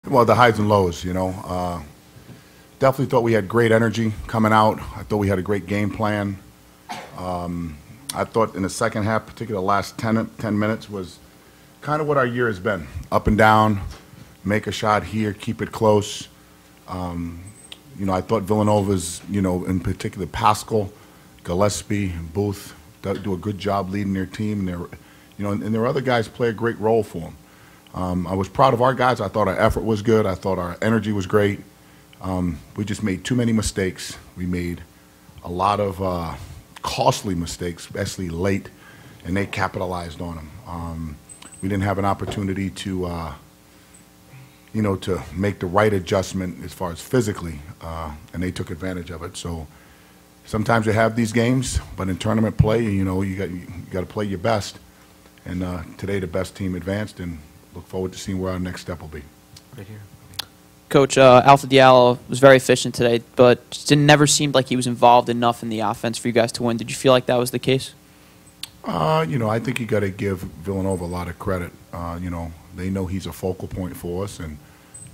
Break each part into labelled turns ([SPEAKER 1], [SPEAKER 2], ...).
[SPEAKER 1] Well, the highs and lows, definitely thought we had great energy coming out. I thought we had a great game plan. I thought in the second half, particularly the last 10 minutes, was kind of what our year has been. Up and down, make a shot here, keep it close. I thought Villanova's, in particular Pascal, Gillespie, Booth, do a good job leading their team. And their other guys play a great role for them. I was proud of our guys. I thought our effort was good. I thought our energy was great. We just made too many mistakes. We made a lot of costly mistakes, especially late, and they capitalized on them. We didn't have an opportunity to, to make the right adjustment as far as physically, and they took advantage of it. So sometimes you have these games, but in tournament play, you got to play your best. And today the best team advanced, and look forward to seeing where our next step will be.
[SPEAKER 2] Right here.
[SPEAKER 3] Coach, Alpha Diallo was very efficient today, but just never seemed like he was involved enough in the offense for you guys to win. Did you feel like that was the case?
[SPEAKER 1] I think you got to give Villanova a lot of credit. They know he's a focal point for us, and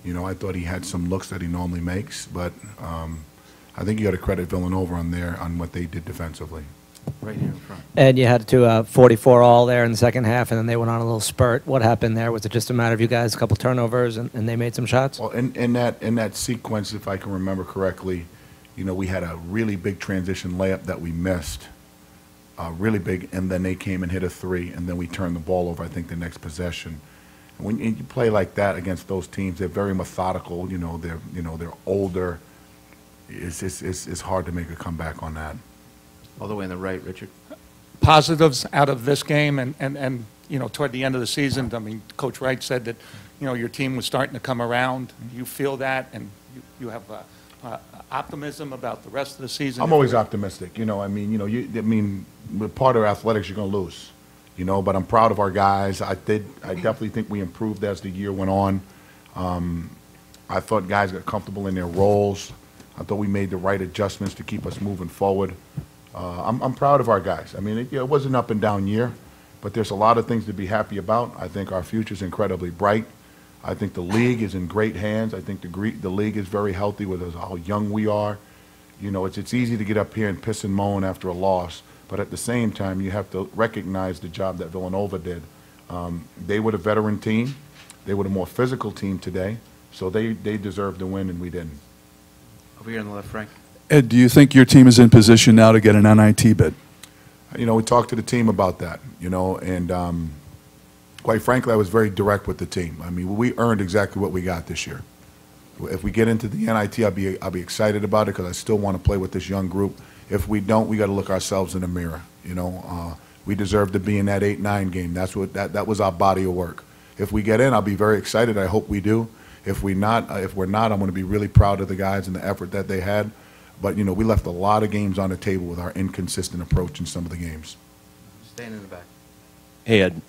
[SPEAKER 1] I thought he had some looks that he normally makes, but I think you got to credit Villanova on what they did defensively.
[SPEAKER 2] Right here in front.
[SPEAKER 4] And you had to 44 all there in the second half, and then they went on a little spurt. What happened there? Was it just a matter of you guys, a couple turnovers, and they made some shots?
[SPEAKER 1] Well, in that sequence, if I can remember correctly, we had a really big transition layup that we missed, really big, and then they came and hit a three, and then we turned the ball over, I think, the next possession. And when you play like that against those teams, they're very methodical. They're older. It's hard to make a comeback on that.
[SPEAKER 2] All the way on the right, Richard.
[SPEAKER 5] Positives out of this game and toward the end of the season, I mean, Coach Wright said that, your team was starting to come around. You feel that, and you have optimism about the rest of the season?
[SPEAKER 1] I'm always optimistic. With part of athletics, you're going to lose. But I'm proud of our guys. I definitely think we improved as the year went on. I thought guys got comfortable in their roles. I thought we made the right adjustments to keep us moving forward. I'm proud of our guys. I mean, it was an up and down year, but there's a lot of things to be happy about. I think our future is incredibly bright. I think the league is in great hands. I think the league is very healthy with how young we are. It's easy to get up here and piss and moan after a loss, but at the same time, you have to recognize the job that Villanova did. They were the veteran team. They were the more physical team today, so they deserved to win, and we didn't.
[SPEAKER 2] Over here on the left, Frank.
[SPEAKER 6] Ed, do you think your team is in position now to get an NIT bid?
[SPEAKER 1] We talked to the team about that, and quite frankly, I was very direct with the team. I mean, we earned exactly what we got this year. If we get into the NIT, I'll be excited about it because I still want to play with this young group. If we don't, we got to look ourselves in the mirror. We deserve to be in that 8-9 game. That was our body of work. If we get in, I'll be very excited. I hope we do. If we're not, I'm going to be really proud of the guys and the effort that they had. But, we left a lot of games on the table with our inconsistent approach in some of the games.
[SPEAKER 2] Staying in the back.
[SPEAKER 7] Hey, Ed,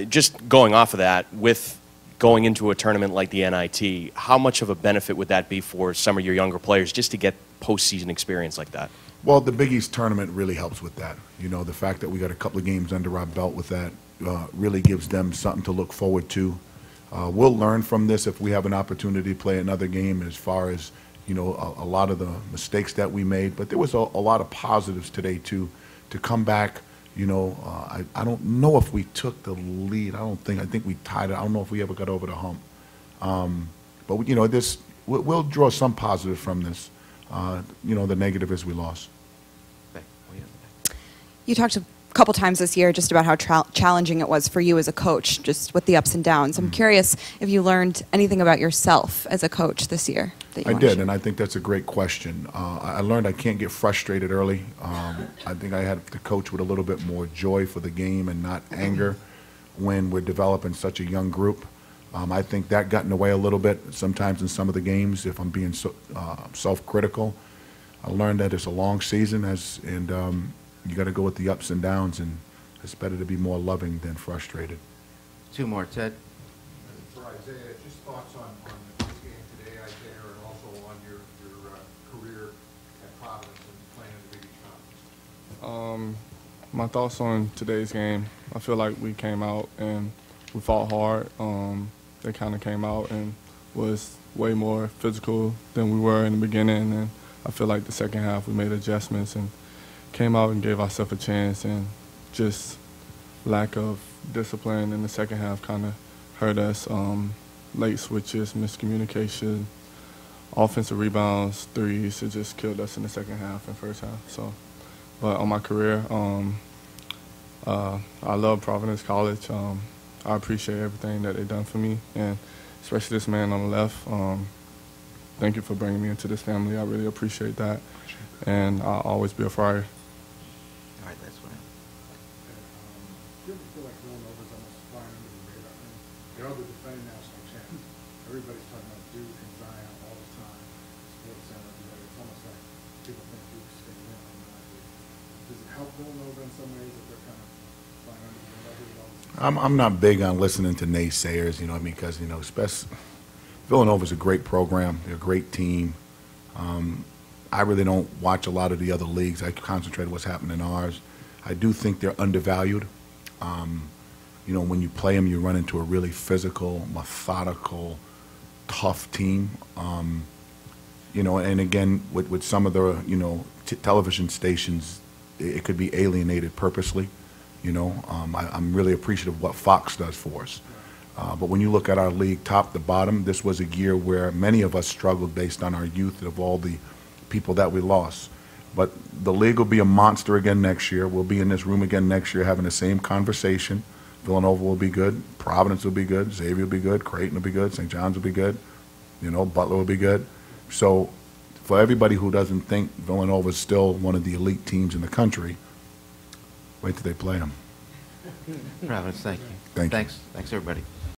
[SPEAKER 7] just going off of that, with going into a tournament like the NIT, how much of a benefit would that be for some of your younger players just to get postseason experience like that?
[SPEAKER 1] Well, the Big East tournament really helps with that. The fact that we got a couple of games under our belt with that really gives them something to look forward to. We'll learn from this if we have an opportunity to play another game as far as, a lot of the mistakes that we made. But there was a lot of positives today, too, to come back. I don't know if we took the lead. I think we tied it. I don't know if we ever got over the hump. But, we'll draw some positive from this. The negative is we lost.
[SPEAKER 8] You talked a couple times this year just about how challenging it was for you as a coach, just with the ups and downs. I'm curious if you learned anything about yourself as a coach this year.
[SPEAKER 1] I did, and I think that's a great question. I learned I can't get frustrated early. I think I had to coach with a little bit more joy for the game and not anger when we're developing such a young group. I think that got in the way a little bit sometimes in some of the games if I'm being self-critical. I learned that it's a long season, and you got to go with the ups and downs, and it's better to be more loving than frustrated.
[SPEAKER 2] Two more, Ted.
[SPEAKER 9] For Isaiah, just thoughts on this game today, Isaiah, and also on your career at Providence and playing in the Big East Conference.
[SPEAKER 10] My thoughts on today's game, I feel like we came out and we fought hard. They kind of came out and was way more physical than we were in the beginning, and I feel like the second half we made adjustments and came out and gave ourselves a chance, and just lack of discipline in the second half kind of hurt us. Late switches, miscommunication, offensive rebounds, threes, it just killed us in the second half and first half. So, but on my career, I love Providence College. I appreciate everything that they've done for me, and especially this man on the left. Thank you for bringing me into this family. I really appreciate that, and I'll always be a Friar.
[SPEAKER 2] All right, that's fine.
[SPEAKER 9] Do you ever feel like Villanova's almost flying under the radar? I mean, they're all the defending national champions. Everybody's talking about Duke and Zion all the time. Sports Center, everybody. It's almost like people think Duke's staying in on that. Does it help Villanova in some ways that they're kind of flying under the radar?
[SPEAKER 1] I'm not big on listening to naysayers, you know what I mean, because, you know, Villanova's a great program. They're a great team. I really don't watch a lot of the other leagues. I concentrate on what's happening in ours. I do think they're undervalued. You know, when you play them, you run into a really physical, methodical, tough team. You know, and again, with some of the, you know, television stations, it could be alienated purposely. You know, I'm really appreciative of what Fox does for us. But when you look at our league top to bottom, this was a year where many of us struggled based on our youth of all the people that we lost. But the league will be a monster again next year. We'll be in this room again next year having the same conversation. Villanova will be good. Providence will be good. Xavier will be good. Creighton will be good. St. John's will be good. You know, Butler will be good. So for everybody who doesn't think Villanova is still one of the elite teams in the country, wait till they play them.
[SPEAKER 2] Providence, thank you.
[SPEAKER 1] Thank you.
[SPEAKER 2] Thanks, everybody.